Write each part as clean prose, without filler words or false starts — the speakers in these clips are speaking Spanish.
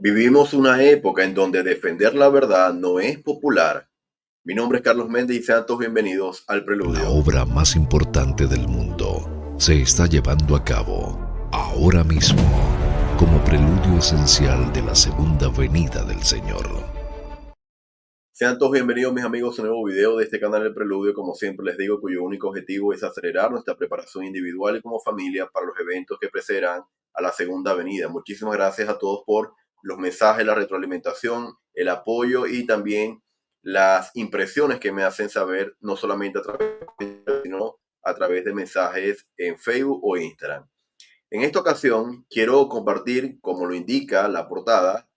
Vivimos una época en donde defender la verdad no es popular. Mi nombre es Carlos Méndez y sean todos bienvenidos al La Preludio. obra más importante del mundo se está llevando a cabo ahora mismo como preludio esencial de la segunda venida del Señor. Sean todos bienvenidos, mis amigos, a un nuevo video de este canal El Preludio, como siempre les digo, cuyo único objetivo es acelerar nuestra preparación individual y como familia para los eventos que precederán a la segunda venida. Muchísimas gracias a todos por los mensajes, la retroalimentación, el apoyo y también las impresiones que me hacen saber, no solamente a través de, sino a través de mensajes en Facebook o Instagram. En esta ocasión quiero compartir, como lo indica la portada,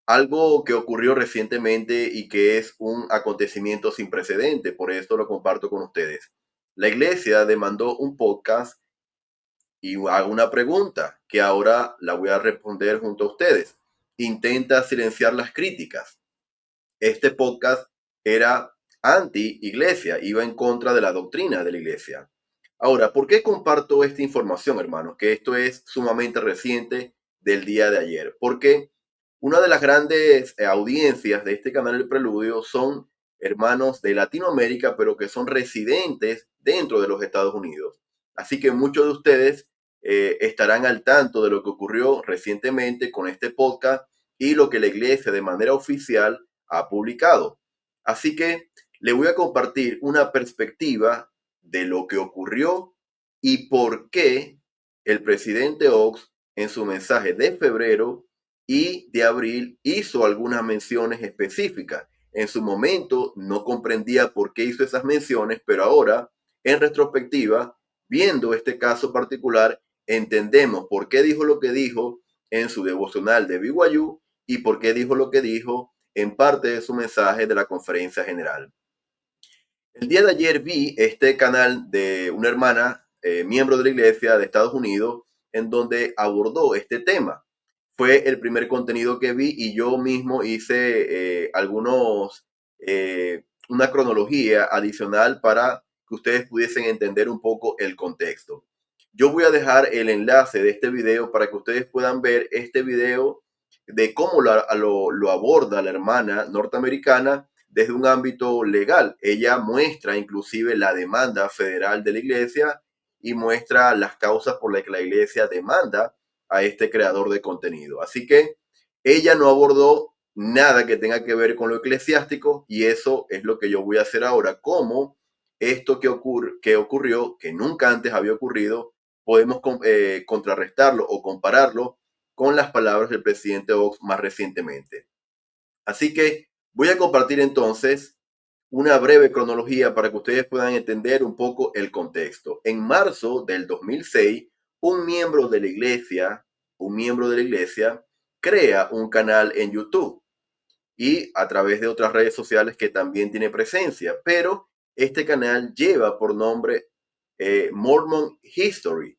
algo que ocurrió recientemente y que es un acontecimiento sin precedente, por esto lo comparto con ustedes. La iglesia demandó un podcast y hago una pregunta que ahora la voy a responder junto a ustedes. Intenta silenciar las críticas. Este podcast era anti-iglesia, iba en contra de la doctrina de la iglesia. Ahora, ¿por qué comparto esta información, hermanos? Que esto es sumamente reciente del día de ayer. Porque una de las grandes audiencias de este canal El Preludio son hermanos de Latinoamérica, pero que son residentes dentro de los Estados Unidos. Así que muchos de ustedes estarán al tanto de lo que ocurrió recientemente con este podcast y lo que la iglesia de manera oficial ha publicado. Así que le voy a compartir una perspectiva de lo que ocurrió y por qué el presidente Ox en su mensaje de febrero y de abril hizo algunas menciones específicas. En su momento no comprendía por qué hizo esas menciones, pero ahora, en retrospectiva, viendo este caso particular, entendemos por qué dijo lo que dijo en su devocional de BYU y por qué dijo lo que dijo en parte de su mensaje de la conferencia general. El día de ayer vi este canal de una hermana, miembro de la iglesia de Estados Unidos, en donde abordó este tema. Fue el primer contenido que vi y yo mismo hice una cronología adicional para que ustedes pudiesen entender un poco el contexto. Yo voy a dejar el enlace de este video para que ustedes puedan ver este video de cómo lo aborda la hermana norteamericana desde un ámbito legal. Ella muestra inclusive la demanda federal de la iglesia y muestra las causas por las que la iglesia demanda a este creador de contenido. Así que ella no abordó nada que tenga que ver con lo eclesiástico y eso es lo que yo voy a hacer ahora. Cómo esto que ocurrió, que nunca antes había ocurrido, podemos contrarrestarlo o compararlo con las palabras del presidente Ox más recientemente. Así que voy a compartir entonces una breve cronología para que ustedes puedan entender un poco el contexto. En marzo del 2006, un miembro de la iglesia crea un canal en YouTube y a través de otras redes sociales que también tiene presencia, pero este canal lleva por nombre Mormon History.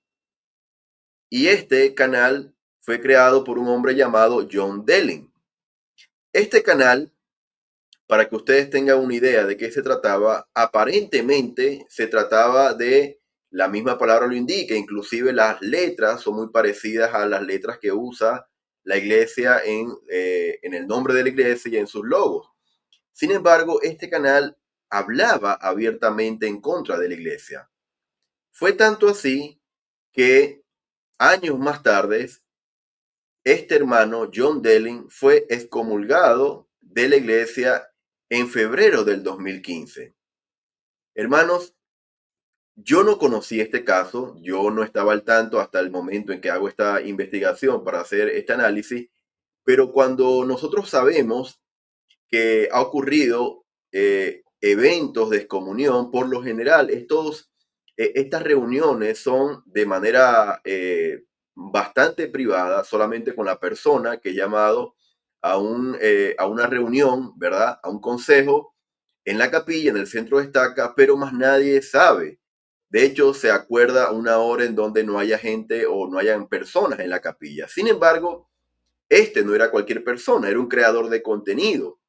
Y este canal fue creado por un hombre llamado John Delling. Este canal, para que ustedes tengan una idea de qué se trataba, aparentemente se trataba de, la misma palabra lo indica, inclusive las letras son muy parecidas a las letras que usa la iglesia en el nombre de la iglesia y en sus logos. Sin embargo, este canal hablaba abiertamente en contra de la iglesia. Fue tanto así que años más tarde, este hermano John Delling fue excomulgado de la iglesia en febrero del 2015. Hermanos, yo no conocí este caso, yo no estaba al tanto hasta el momento en que hago esta investigación para hacer este análisis, pero cuando nosotros sabemos que ha ocurrido eventos de excomunión, por lo general estas reuniones son de manera bastante privada, solamente con la persona que ha llamado a una reunión, ¿verdad? A un consejo en la capilla, en el centro de estaca, pero más nadie sabe. De hecho, se acuerda una hora en donde no haya gente o no hayan personas en la capilla. Sin embargo, este no era cualquier persona, era un creador de contenido.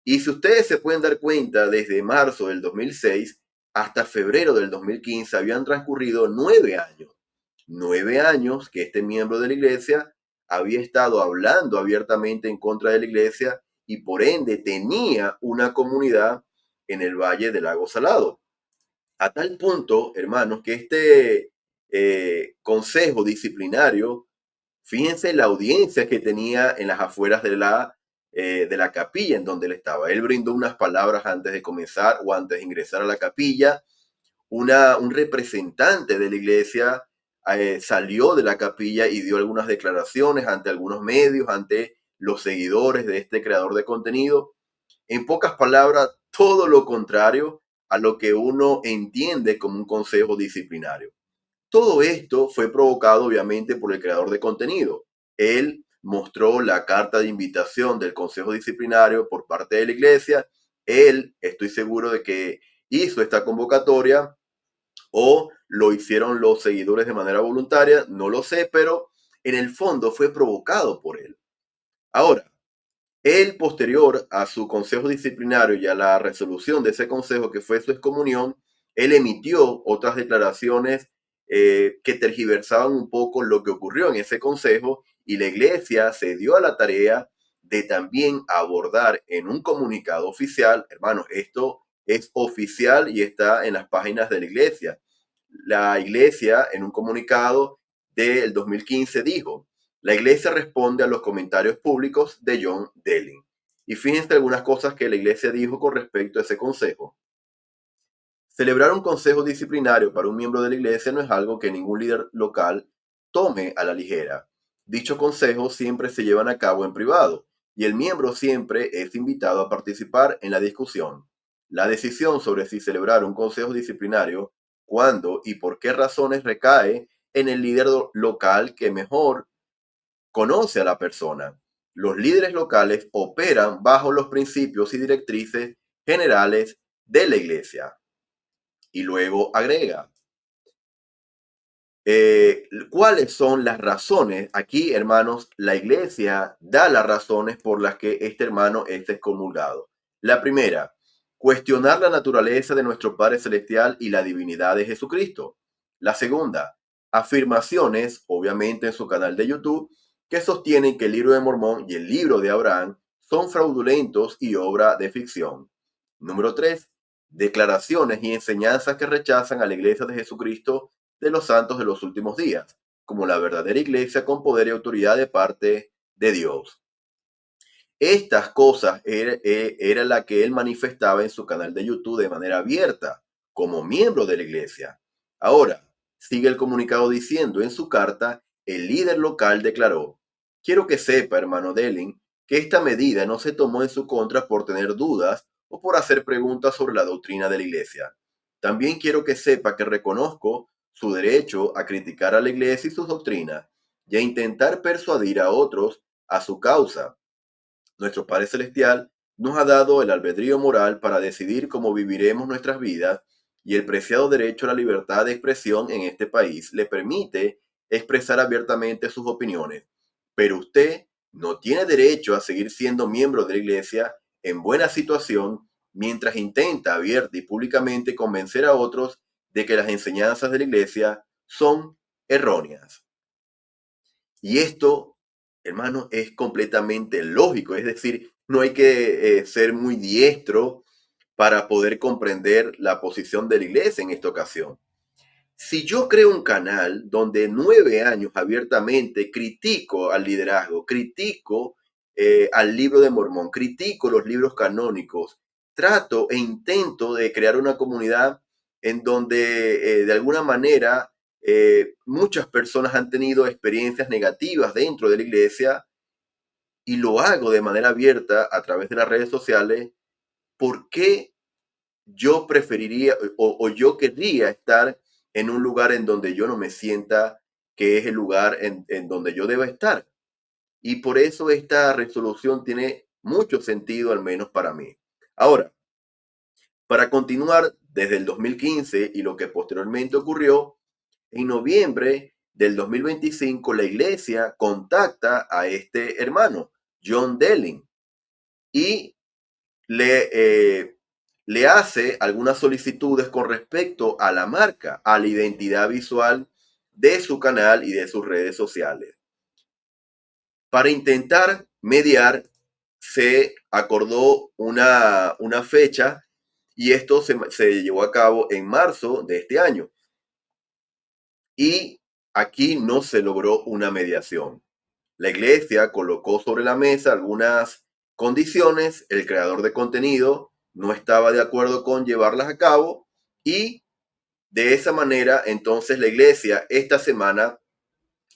Y si ustedes se pueden dar cuenta, desde marzo del 2006 hasta febrero del 2015 habían transcurrido 9 años. 9 años que este miembro de la iglesia había estado hablando abiertamente en contra de la iglesia y por ende tenía una comunidad en el Valle del Lago Salado. A tal punto, hermanos, que este consejo disciplinario, fíjense la audiencia que tenía en las afueras de la capilla en donde él estaba. Él brindó unas palabras antes de comenzar o antes de ingresar a la capilla. Un representante de la iglesia salió de la capilla y dio algunas declaraciones ante algunos medios, ante los seguidores de este creador de contenido. En pocas palabras, todo lo contrario a lo que uno entiende como un consejo disciplinario. Todo esto fue provocado obviamente por el creador de contenido. Él mostró la carta de invitación del consejo disciplinario por parte de la iglesia. Él, estoy seguro de que hizo esta convocatoria o lo hicieron los seguidores de manera voluntaria, no lo sé, pero en el fondo fue provocado por él. Ahora, él, posterior a su consejo disciplinario y a la resolución de ese consejo, que fue su excomunión, él emitió otras declaraciones que tergiversaban un poco lo que ocurrió en ese consejo, y la iglesia se dio a la tarea de también abordar en un comunicado oficial. Hermanos, esto es oficial y está en las páginas de la iglesia. La iglesia, en un comunicado del 2015, dijo: la iglesia responde a los comentarios públicos de John Delling. Y fíjense algunas cosas que la iglesia dijo con respecto a ese consejo. Celebrar un consejo disciplinario para un miembro de la iglesia no es algo que ningún líder local tome a la ligera. Dichos consejos siempre se llevan a cabo en privado y el miembro siempre es invitado a participar en la discusión. La decisión sobre si celebrar un consejo disciplinario, cuándo y por qué razones, recae en el líder local que mejor conoce a la persona. Los líderes locales operan bajo los principios y directrices generales de la iglesia. Y luego agrega, ¿cuáles son las razones? Aquí, hermanos, la iglesia da las razones por las que este hermano es excomulgado. La primera, cuestionar la naturaleza de nuestro Padre Celestial y la divinidad de Jesucristo. La segunda, afirmaciones, obviamente en su canal de YouTube, que sostienen que el libro de Mormón y el libro de Abraham son fraudulentos y obra de ficción. Número 3, declaraciones y enseñanzas que rechazan a la iglesia de Jesucristo de los santos de los últimos días, como la verdadera iglesia con poder y autoridad de parte de Dios. Estas cosas era la que él manifestaba en su canal de YouTube de manera abierta, como miembro de la iglesia. Ahora, sigue el comunicado diciendo en su carta, el líder local declaró: quiero que sepa, hermano Delling, que esta medida no se tomó en su contra por tener dudas o por hacer preguntas sobre la doctrina de la iglesia. También quiero que sepa que reconozco su derecho a criticar a la iglesia y sus doctrinas y a intentar persuadir a otros a su causa. Nuestro Padre Celestial nos ha dado el albedrío moral para decidir cómo viviremos nuestras vidas, y el preciado derecho a la libertad de expresión en este país le permite expresar abiertamente sus opiniones. Pero usted no tiene derecho a seguir siendo miembro de la iglesia en buena situación mientras intenta abierta y públicamente convencer a otros de que las enseñanzas de la iglesia son erróneas. Y esto, hermano, es completamente lógico. Es decir, no hay que ser muy diestro para poder comprender la posición de la iglesia en esta ocasión. Si yo creo un canal donde 9 años abiertamente critico al liderazgo, critico al libro de Mormón, critico los libros canónicos, trato e intento de crear una comunidad en donde de alguna manera muchas personas han tenido experiencias negativas dentro de la iglesia, y lo hago de manera abierta a través de las redes sociales, ¿por qué yo preferiría o yo querría estar en un lugar en donde yo no me sienta que es el lugar en donde yo deba estar? Y por eso esta resolución tiene mucho sentido, al menos para mí. Ahora, para continuar, desde el 2015 y lo que posteriormente ocurrió, en noviembre del 2025, la iglesia contacta a este hermano, John Delling, y le hace algunas solicitudes con respecto a la marca, a la identidad visual de su canal y de sus redes sociales. Para intentar mediar, se acordó una fecha y esto se llevó a cabo en marzo de este año. Y aquí no se logró una mediación. La iglesia colocó sobre la mesa algunas condiciones, el creador de contenido no estaba de acuerdo con llevarlas a cabo y de esa manera entonces la iglesia esta semana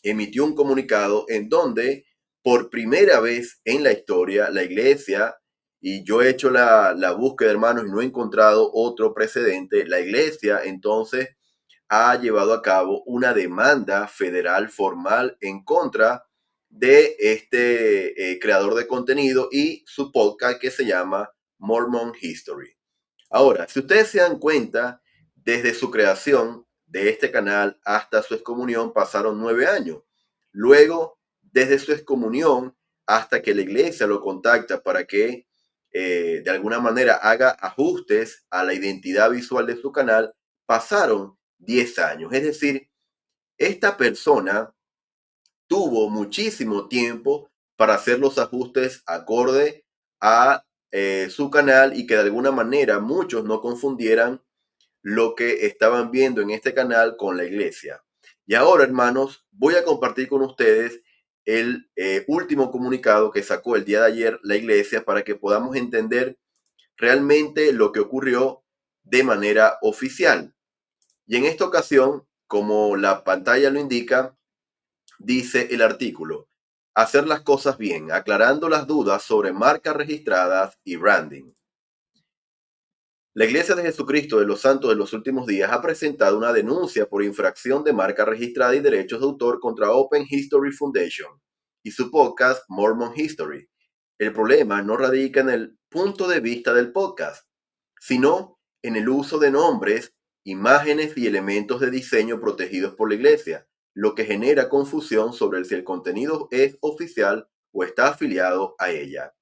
emitió un comunicado en donde por primera vez en la historia la iglesia, y yo he hecho la búsqueda, hermanos, y no he encontrado otro precedente, la iglesia entonces ha llevado a cabo una demanda federal formal en contra de este creador de contenido y su podcast que se llama Mormon History. Ahora, si ustedes se dan cuenta, desde su creación de este canal hasta su excomunión pasaron 9 años. Luego, desde su excomunión hasta que la iglesia lo contacta para que de alguna manera haga ajustes a la identidad visual de su canal, pasaron 10 años. Es decir, esta persona tuvo muchísimo tiempo para hacer los ajustes acorde a su canal y que de alguna manera muchos no confundieran lo que estaban viendo en este canal con la iglesia. Y ahora, hermanos, voy a compartir con ustedes el último comunicado que sacó el día de ayer la iglesia para que podamos entender realmente lo que ocurrió de manera oficial. Y en esta ocasión, como la pantalla lo indica, dice el artículo: hacer las cosas bien, aclarando las dudas sobre marcas registradas y branding. La Iglesia de Jesucristo de los Santos de los Últimos Días ha presentado una denuncia por infracción de marca registrada y derechos de autor contra Open History Foundation y su podcast Mormon History. El problema no radica en el punto de vista del podcast, sino en el uso de nombres, imágenes y elementos de diseño protegidos por la Iglesia, lo que genera confusión sobre si el contenido es oficial o está afiliado a ella.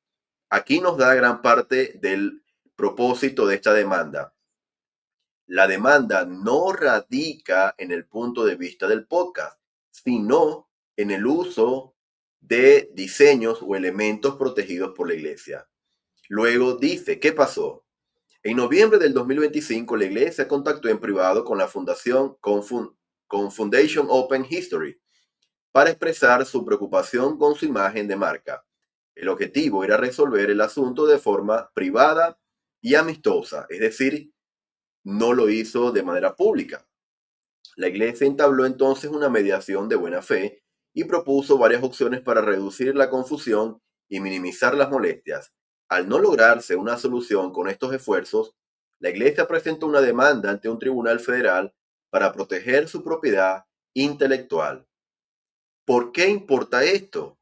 Aquí nos da gran parte del propósito de esta demanda. La demanda no radica en el punto de vista del podcast, sino en el uso de diseños o elementos protegidos por la iglesia. Luego dice, ¿qué pasó? En noviembre del 2025, la iglesia contactó en privado con la fundación con Foundation Open History para expresar su preocupación con su imagen de marca. El objetivo era resolver el asunto de forma privada y amistosa, es decir, no lo hizo de manera pública. La iglesia entabló entonces una mediación de buena fe y propuso varias opciones para reducir la confusión y minimizar las molestias. Al no lograrse una solución con estos esfuerzos, la iglesia presentó una demanda ante un tribunal federal para proteger su propiedad intelectual. ¿Por qué importa esto?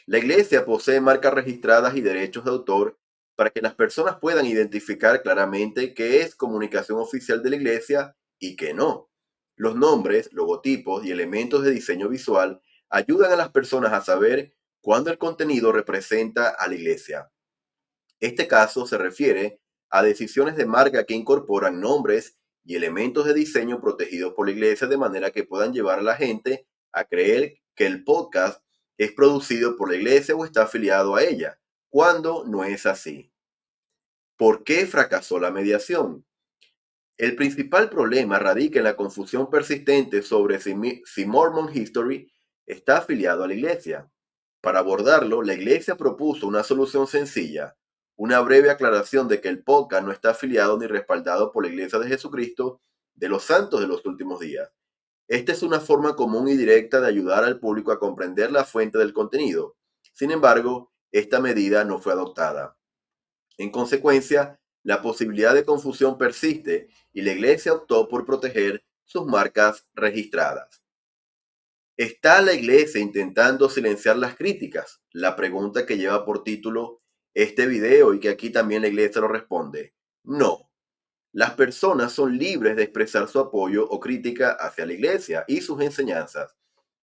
La iglesia posee marcas registradas y derechos de autor para que las personas puedan identificar claramente qué es comunicación oficial de la iglesia y qué no. Los nombres, logotipos y elementos de diseño visual ayudan a las personas a saber cuándo el contenido representa a la iglesia. Este caso se refiere a decisiones de marca que incorporan nombres y elementos de diseño protegidos por la iglesia de manera que puedan llevar a la gente a creer que el podcast es producido por la iglesia o está afiliado a ella, cuando no es así. ¿Por qué fracasó la mediación? El principal problema radica en la confusión persistente sobre si Mormon History está afiliado a la iglesia. Para abordarlo, la iglesia propuso una solución sencilla, una breve aclaración de que el podcast no está afiliado ni respaldado por la Iglesia de Jesucristo de los Santos de los Últimos Días. Esta es una forma común y directa de ayudar al público a comprender la fuente del contenido. Sin embargo, esta medida no fue adoptada. En consecuencia, la posibilidad de confusión persiste y la iglesia optó por proteger sus marcas registradas. ¿Está la iglesia intentando silenciar las críticas? La pregunta que lleva por título este video y que aquí también la iglesia lo responde. No. Las personas son libres de expresar su apoyo o crítica hacia la iglesia y sus enseñanzas.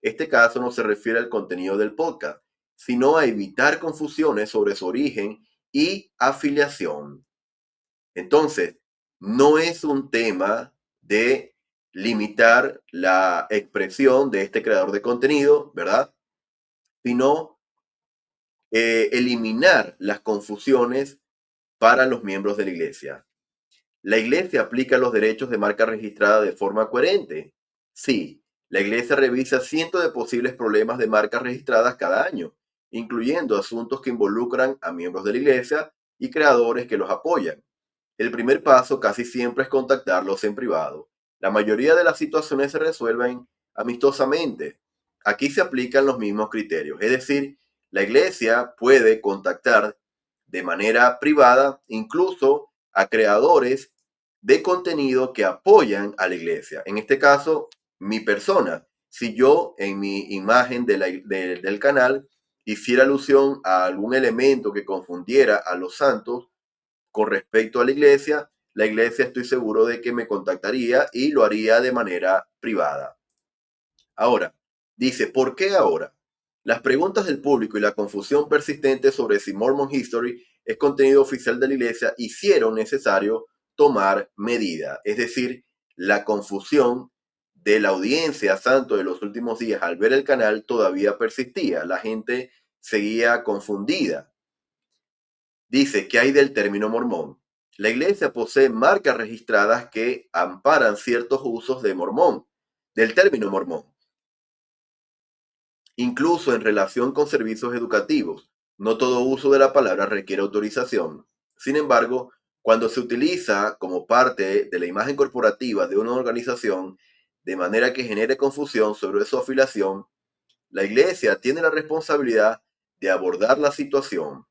Este caso no se refiere al contenido del podcast, sino a evitar confusiones sobre su origen y afiliación. Entonces, no es un tema de limitar la expresión de este creador de contenido, ¿verdad? Sino eliminar las confusiones para los miembros de la iglesia. ¿La iglesia aplica los derechos de marca registrada de forma coherente? Sí, la iglesia revisa cientos de posibles problemas de marcas registradas cada año, incluyendo asuntos que involucran a miembros de la iglesia y creadores que los apoyan. El primer paso casi siempre es contactarlos en privado. La mayoría de las situaciones se resuelven amistosamente. Aquí se aplican los mismos criterios, es decir, la iglesia puede contactar de manera privada incluso a creadores de contenido que apoyan a la iglesia. En este caso, mi persona. Si yo en mi imagen del canal hiciera alusión a algún elemento que confundiera a los santos con respecto a la iglesia estoy seguro de que me contactaría y lo haría de manera privada. Ahora, dice, ¿por qué ahora? Las preguntas del público y la confusión persistente sobre si Mormon History es contenido oficial de la iglesia hicieron necesario tomar medida. Es decir, la confusión de la audiencia santo de los últimos días al ver el canal todavía persistía. La gente seguía confundida. Dice que hay del término mormón. La iglesia posee marcas registradas que amparan ciertos usos de mormón, del término mormón, incluso en relación con servicios educativos. No todo uso de la palabra requiere autorización. Sin embargo, cuando se utiliza como parte de la imagen corporativa de una organización, de manera que genere confusión sobre su afiliación, la iglesia tiene la responsabilidad de abordar la situación.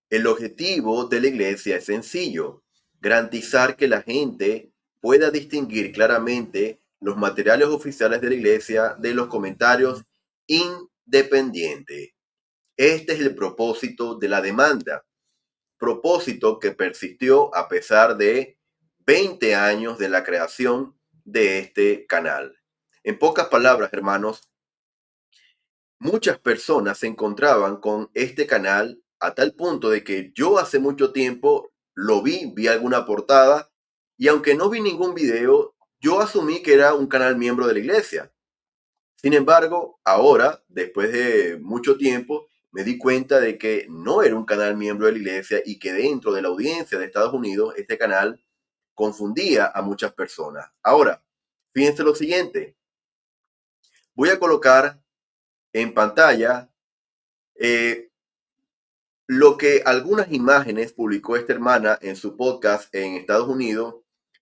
El objetivo de la iglesia es sencillo: garantizar que la gente pueda distinguir claramente los materiales oficiales de la iglesia de los comentarios independientes. Este es el propósito de la demanda, propósito que persistió a pesar de 20 años de la creación de este canal. En pocas palabras, hermanos, muchas personas se encontraban con este canal a tal punto de que yo hace mucho tiempo lo vi alguna portada y aunque no vi ningún video, yo asumí que era un canal miembro de la iglesia. Sin embargo, ahora, después de mucho tiempo, me di cuenta de que no era un canal miembro de la iglesia y que dentro de la audiencia de Estados Unidos este canal confundía a muchas personas. Ahora, fíjense lo siguiente. Voy a colocar en pantalla eh, lo que algunas imágenes publicó esta hermana en su podcast en Estados Unidos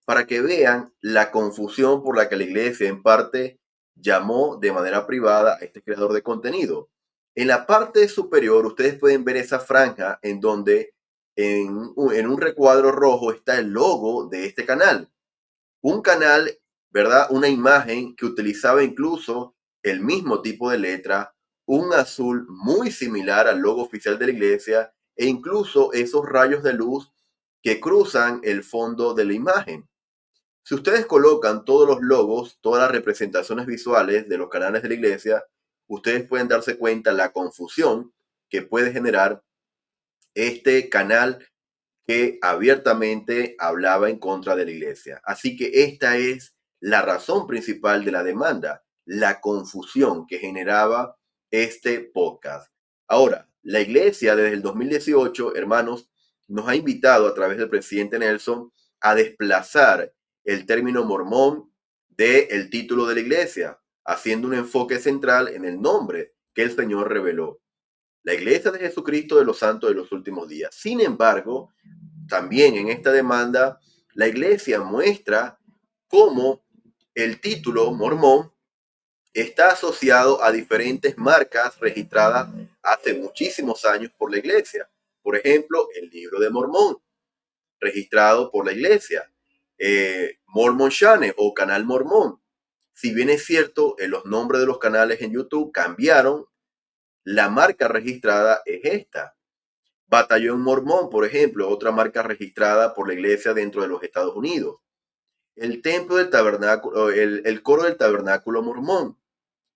para que vean la confusión por la que la iglesia en parte llamó de manera privada a este creador de contenido. En la parte superior ustedes pueden ver esa franja en donde en un recuadro rojo está el logo de este canal. Un canal, ¿verdad? Una imagen que utilizaba incluso el mismo tipo de letra, un azul muy similar al logo oficial de la iglesia e incluso esos rayos de luz que cruzan el fondo de la imagen. Si ustedes colocan todos los logos, todas las representaciones visuales de los canales de la iglesia, ustedes pueden darse cuenta la confusión que puede generar este canal que abiertamente hablaba en contra de la iglesia. Así que esta es la razón principal de la demanda, la confusión que generaba este podcast. Ahora, la iglesia desde el 2018, hermanos, nos ha invitado a través del presidente Nelson a desplazar el término mormón del título de la iglesia, haciendo un enfoque central en el nombre que el Señor reveló: la iglesia de Jesucristo de los santos de los últimos días. Sin embargo, también en esta demanda, la iglesia muestra cómo el título mormón está asociado a diferentes marcas registradas hace muchísimos años por la iglesia. Por ejemplo, el libro de Mormón, registrado por la iglesia. Mormon Channel o Canal Mormón. Si bien es cierto, los nombres de los canales en YouTube cambiaron, la marca registrada es esta. Batallón Mormón, por ejemplo, otra marca registrada por la iglesia dentro de los Estados Unidos. El templo del tabernáculo, el coro del tabernáculo mormón.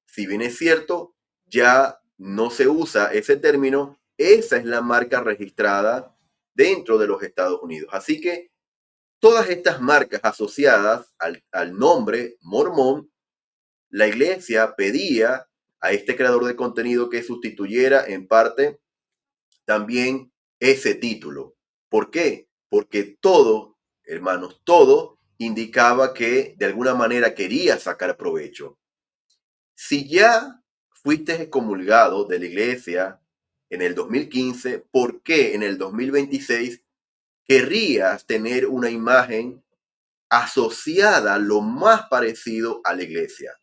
Si bien es cierto, ya no se usa ese término, esa es la marca registrada dentro de los Estados Unidos. Así que todas estas marcas asociadas al nombre mormón, la iglesia pedía a este creador de contenido que sustituyera en parte también ese título. ¿Por qué? Porque todo, hermanos, todo indicaba que de alguna manera quería sacar provecho. Si ya fuiste excomulgado de la iglesia en el 2015, ¿por qué en el 2026 querrías tener una imagen asociada lo más parecido a la iglesia?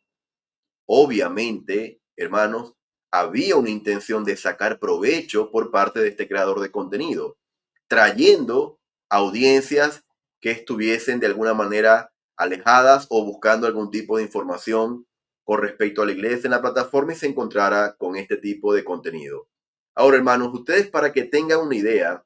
Obviamente, hermanos, había una intención de sacar provecho por parte de este creador de contenido, trayendo audiencias que estuviesen de alguna manera alejadas o buscando algún tipo de información con respecto a la iglesia en la plataforma y se encontrara con este tipo de contenido. Ahora, hermanos, ustedes para que tengan una idea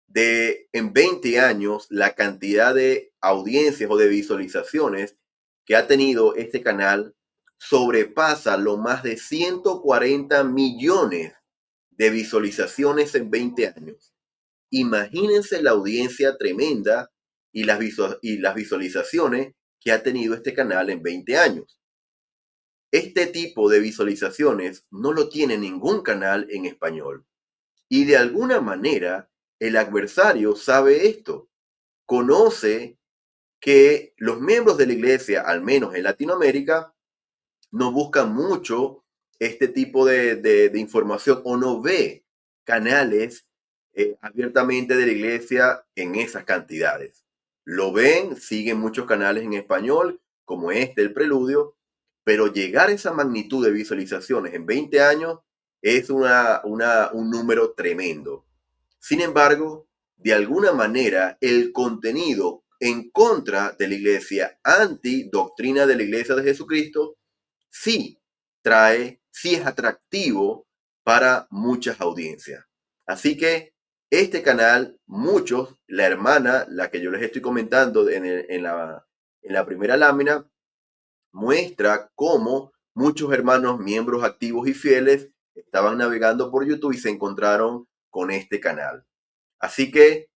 de en 20 años la cantidad de audiencias o de visualizaciones que ha tenido este canal sobrepasa lo más de 140 millones de visualizaciones en 20 años. Imagínense la audiencia tremenda y las visualizaciones que ha tenido este canal en 20 años. Este tipo de visualizaciones no lo tiene ningún canal en español. Y de alguna manera, el adversario sabe esto. Conoce que los miembros de la iglesia, al menos en Latinoamérica, no buscan mucho este tipo de información o no ve canales abiertamente de la iglesia en esas cantidades. Lo ven, siguen muchos canales en español, como este, El Preludio, pero llegar a esa magnitud de visualizaciones en 20 años es un número tremendo. Sin embargo, de alguna manera, el contenido en contra de la iglesia, anti doctrina de la iglesia de Jesucristo, sí sí es atractivo para muchas audiencias. Así que este canal, muchos, la hermana, la que yo les estoy comentando en la primera lámina, muestra cómo muchos hermanos, miembros activos y fieles, estaban navegando por YouTube y se encontraron con este canal. Así que,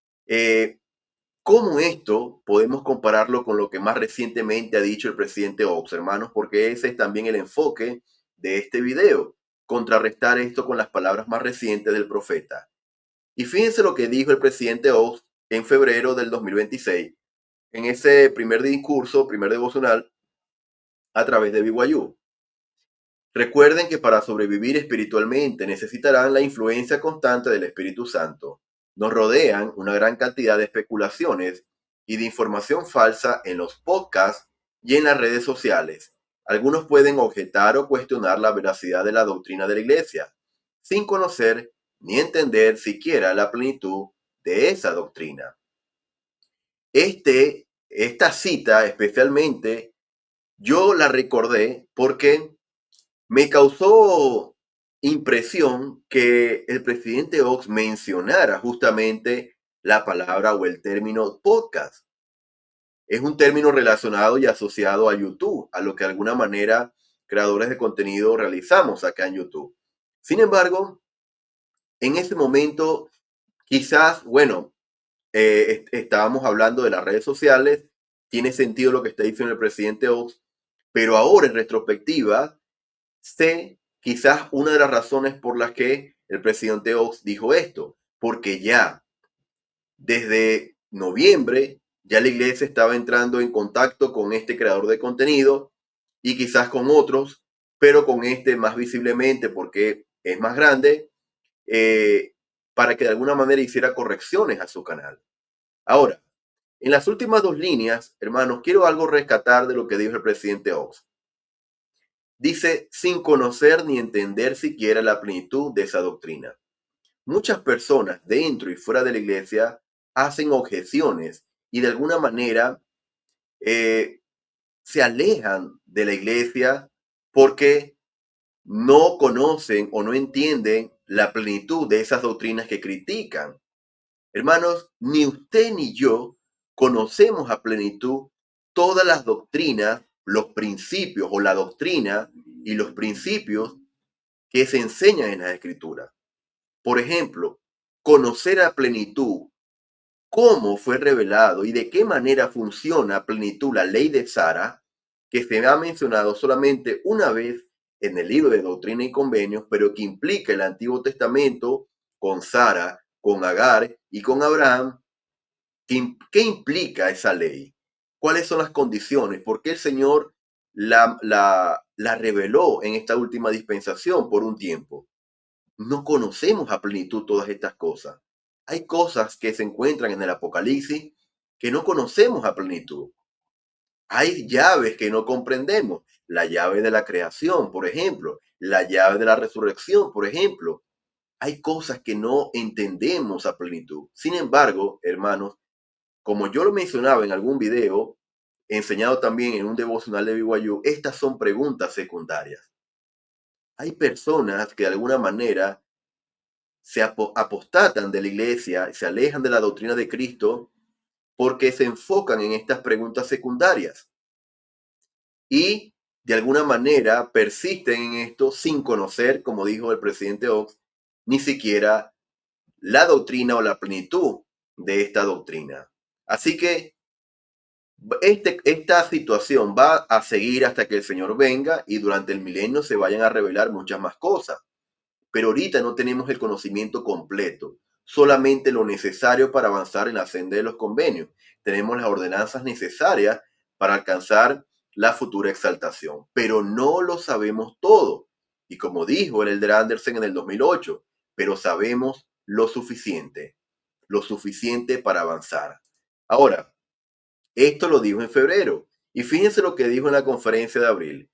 ¿cómo esto podemos compararlo con lo que más recientemente ha dicho el presidente Ox, hermanos? Porque ese es también el enfoque de este video, contrarrestar esto con las palabras más recientes del profeta. Y fíjense lo que dijo el presidente Ox en febrero del 2026, en ese primer discurso, primer devocional, a través de BYU. Recuerden que para sobrevivir espiritualmente necesitarán la influencia constante del Espíritu Santo. Nos rodean una gran cantidad de especulaciones y de información falsa en los podcasts y en las redes sociales. Algunos pueden objetar o cuestionar la veracidad de la doctrina de la Iglesia, sin conocer ni entender siquiera la plenitud de esa doctrina. Esta cita especialmente, yo la recordé porque me causó impresión que el presidente Ox mencionara justamente la palabra o el término podcast. Es un término relacionado y asociado a YouTube, a lo que de alguna manera creadores de contenido realizamos acá en YouTube. Sin embargo, en ese momento, quizás, bueno, estábamos hablando de las redes sociales, tiene sentido lo que está diciendo el presidente Ox, pero ahora en retrospectiva, sé quizás una de las razones por las que el presidente Ox dijo esto, porque ya desde noviembre ya la iglesia estaba entrando en contacto con este creador de contenido y quizás con otros, pero con este más visiblemente porque es más grande, para que de alguna manera hiciera correcciones a su canal. Ahora, en las últimas dos líneas, hermanos, quiero algo rescatar de lo que dijo el presidente Ox. Dice, sin conocer ni entender siquiera la plenitud de esa doctrina. Muchas personas dentro y fuera de la iglesia hacen objeciones y de alguna manera se alejan de la iglesia porque no conocen o no entienden la plenitud de esas doctrinas que critican. Hermanos, ni usted ni yo conocemos a plenitud todas las doctrinas, los principios o la doctrina y los principios que se enseñan en la Escritura. Por ejemplo, conocer a plenitud cómo fue revelado y de qué manera funciona a plenitud la ley de Sara, que se ha mencionado solamente una vez en el libro de Doctrina y Convenios, pero que implica el Antiguo Testamento con Sara, con Agar y con Abraham. ¿Qué implica esa ley? ¿Cuáles son las condiciones? ¿Por qué el Señor la reveló en esta última dispensación por un tiempo? No conocemos a plenitud todas estas cosas. Hay cosas que se encuentran en el Apocalipsis que no conocemos a plenitud. Hay llaves que no comprendemos. La llave de la creación, por ejemplo. La llave de la resurrección, por ejemplo. Hay cosas que no entendemos a plenitud. Sin embargo, hermanos, como yo lo mencionaba en algún video, enseñado también en un devocional de BYU, estas son preguntas secundarias. Hay personas que de alguna manera se apostatan de la iglesia, se alejan de la doctrina de Cristo porque se enfocan en estas preguntas secundarias y de alguna manera persisten en esto sin conocer, como dijo el presidente Ox, ni siquiera la doctrina o la plenitud de esta doctrina. Así que esta situación va a seguir hasta que el Señor venga y durante el milenio se vayan a revelar muchas más cosas. Pero ahorita no tenemos el conocimiento completo, solamente lo necesario para avanzar en la senda de los convenios. Tenemos las ordenanzas necesarias para alcanzar la futura exaltación, pero no lo sabemos todo. Y como dijo el Elder Anderson en el 2008, pero sabemos lo suficiente para avanzar. Ahora, esto lo dijo en febrero, y fíjense lo que dijo en la conferencia de abril.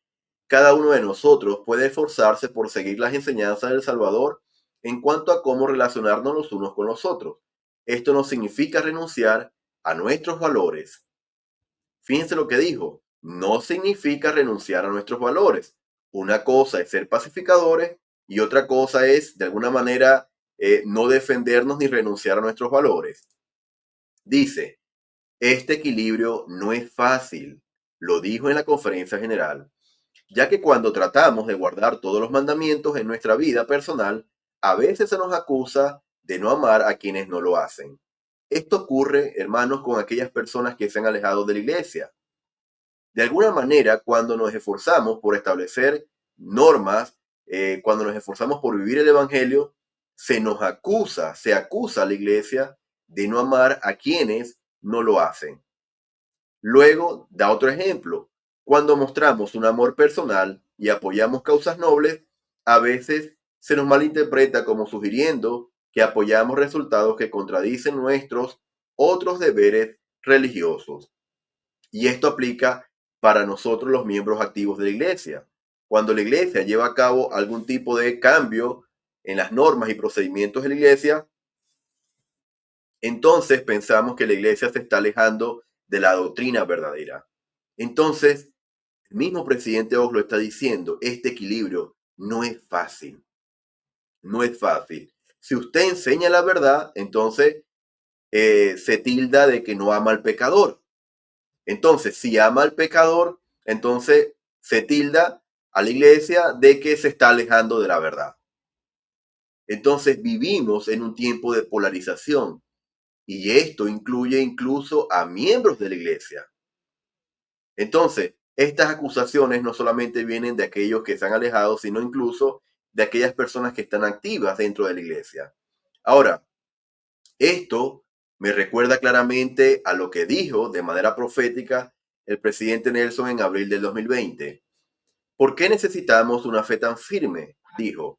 Cada uno de nosotros puede esforzarse por seguir las enseñanzas del Salvador en cuanto a cómo relacionarnos los unos con los otros. Esto no significa renunciar a nuestros valores. Fíjense lo que dijo. No significa renunciar a nuestros valores. Una cosa es ser pacificadores y otra cosa es, de alguna manera, no defendernos ni renunciar a nuestros valores. Dice, este equilibrio no es fácil. Lo dijo en la conferencia general, ya que cuando tratamos de guardar todos los mandamientos en nuestra vida personal, a veces se nos acusa de no amar a quienes no lo hacen. Esto ocurre, hermanos, con aquellas personas que se han alejado de la iglesia. De alguna manera, cuando nos esforzamos por establecer normas, cuando nos esforzamos por vivir el evangelio, se acusa a la iglesia de no amar a quienes no lo hacen. Luego, da otro ejemplo. Cuando mostramos un amor personal y apoyamos causas nobles, a veces se nos malinterpreta como sugiriendo que apoyamos resultados que contradicen nuestros otros deberes religiosos. Y esto aplica para nosotros los miembros activos de la iglesia. Cuando la iglesia lleva a cabo algún tipo de cambio en las normas y procedimientos de la iglesia, entonces pensamos que la iglesia se está alejando de la doctrina verdadera. Entonces, el mismo presidente Ox lo está diciendo, este equilibrio no es fácil. No es fácil. Si usted enseña la verdad, entonces se tilda de que no ama al pecador. Entonces, si ama al pecador, entonces se tilda a la iglesia de que se está alejando de la verdad. Entonces vivimos en un tiempo de polarización y esto incluye incluso a miembros de la iglesia. Entonces, estas acusaciones no solamente vienen de aquellos que se han alejado, sino incluso de aquellas personas que están activas dentro de la iglesia. Ahora, esto me recuerda claramente a lo que dijo de manera profética el presidente Nelson en abril del 2020. ¿Por qué necesitamos una fe tan firme? Dijo,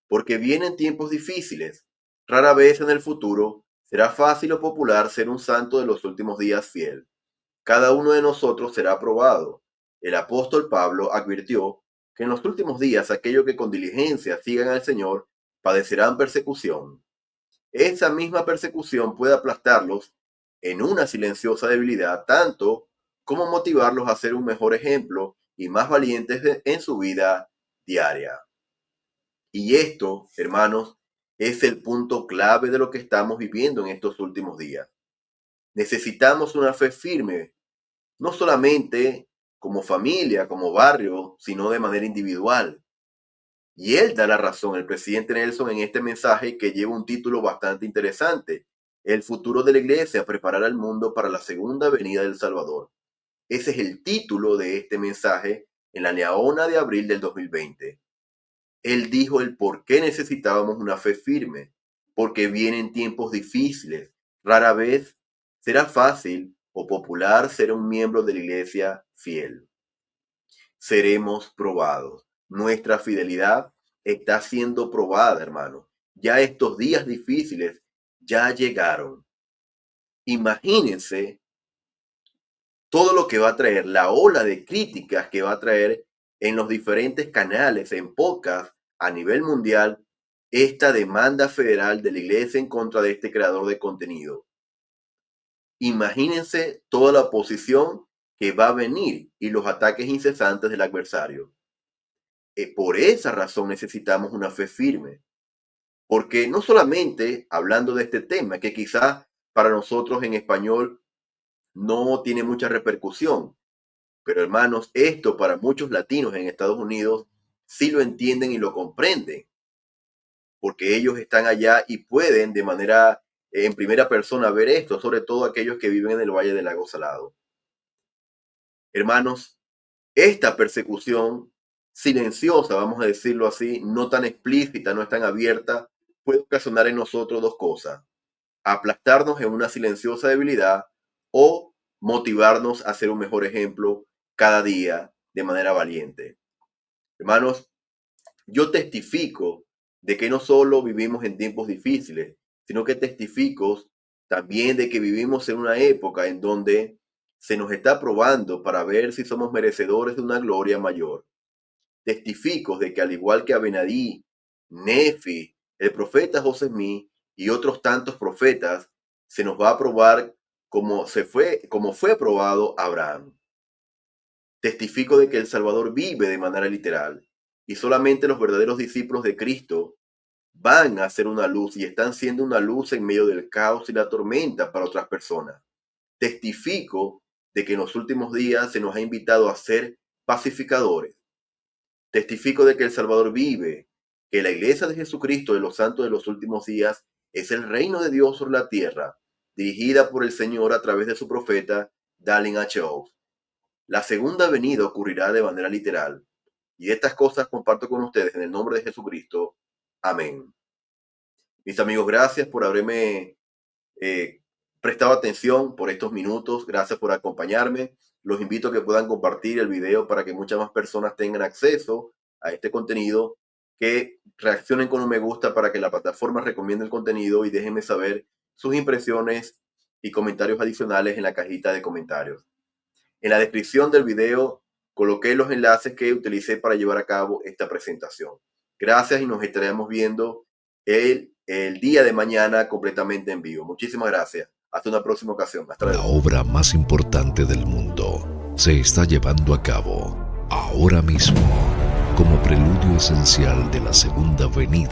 porque vienen tiempos difíciles. Rara vez en el futuro será fácil o popular ser un santo de los últimos días fiel. Cada uno de nosotros será probado. El apóstol Pablo advirtió que en los últimos días aquellos que con diligencia sigan al Señor padecerán persecución. Esa misma persecución puede aplastarlos en una silenciosa debilidad, tanto como motivarlos a ser un mejor ejemplo y más valientes en su vida diaria. Y esto, hermanos, es el punto clave de lo que estamos viviendo en estos últimos días. Necesitamos una fe firme, no solamente como familia, como barrio, sino de manera individual. Y él da la razón, el presidente Nelson, en este mensaje que lleva un título bastante interesante. El futuro de la iglesia, preparar al mundo para la segunda venida del Salvador. Ese es el título de este mensaje en la Leona de abril del 2020. Él dijo el por qué necesitábamos una fe firme, porque vienen tiempos difíciles. Rara vez será fácil o popular ser un miembro de la iglesia fiel. Seremos probados. Nuestra fidelidad está siendo probada, hermano. Ya estos días difíciles ya llegaron. Imagínense todo lo que va a traer, la ola de críticas que va a traer en los diferentes canales, en podcast a nivel mundial, esta demanda federal de la iglesia en contra de este creador de contenido. Imagínense toda la oposición que va a venir y los ataques incesantes del adversario. Por esa razón necesitamos una fe firme, porque no solamente hablando de este tema, que quizás para nosotros en español no tiene mucha repercusión, pero hermanos, esto para muchos latinos en Estados Unidos sí lo entienden y lo comprenden, porque ellos están allá y pueden de manera en primera persona ver esto, sobre todo aquellos que viven en el Valle del Lago Salado. Hermanos, esta persecución silenciosa, vamos a decirlo así, no tan explícita, no es tan abierta, puede ocasionar en nosotros dos cosas: aplastarnos en una silenciosa debilidad o motivarnos a ser un mejor ejemplo cada día de manera valiente. Hermanos, yo testifico de que no solo vivimos en tiempos difíciles, sino que testifico también de que vivimos en una época en donde se nos está probando para ver si somos merecedores de una gloria mayor. Testifico de que al igual que Abenadí, Nefi, el profeta José Smith y otros tantos profetas, se nos va a probar como fue probado Abraham. Testifico de que el Salvador vive de manera literal y solamente los verdaderos discípulos de Cristo van a ser una luz y están siendo una luz en medio del caos y la tormenta para otras personas. Testifico de que en los últimos días se nos ha invitado a ser pacificadores. Testifico de que el Salvador vive, que la iglesia de Jesucristo de los santos de los últimos días es el reino de Dios sobre la tierra, dirigida por el Señor a través de su profeta Dallin H. Oaks. La segunda venida ocurrirá de manera literal. Y estas cosas comparto con ustedes en el nombre de Jesucristo. Amén. Mis amigos, gracias por haberme prestado atención por estos minutos. Gracias por acompañarme. Los invito a que puedan compartir el video para que muchas más personas tengan acceso a este contenido, que reaccionen con un me gusta para que la plataforma recomiende el contenido y déjenme saber sus impresiones y comentarios adicionales en la cajita de comentarios. En la descripción del video coloqué los enlaces que utilicé para llevar a cabo esta presentación. Gracias y nos estaremos viendo el día de mañana completamente en vivo. Muchísimas gracias. Hasta una próxima ocasión. Hasta luego. La obra más importante del mundo se está llevando a cabo ahora mismo como preludio esencial de la segunda venida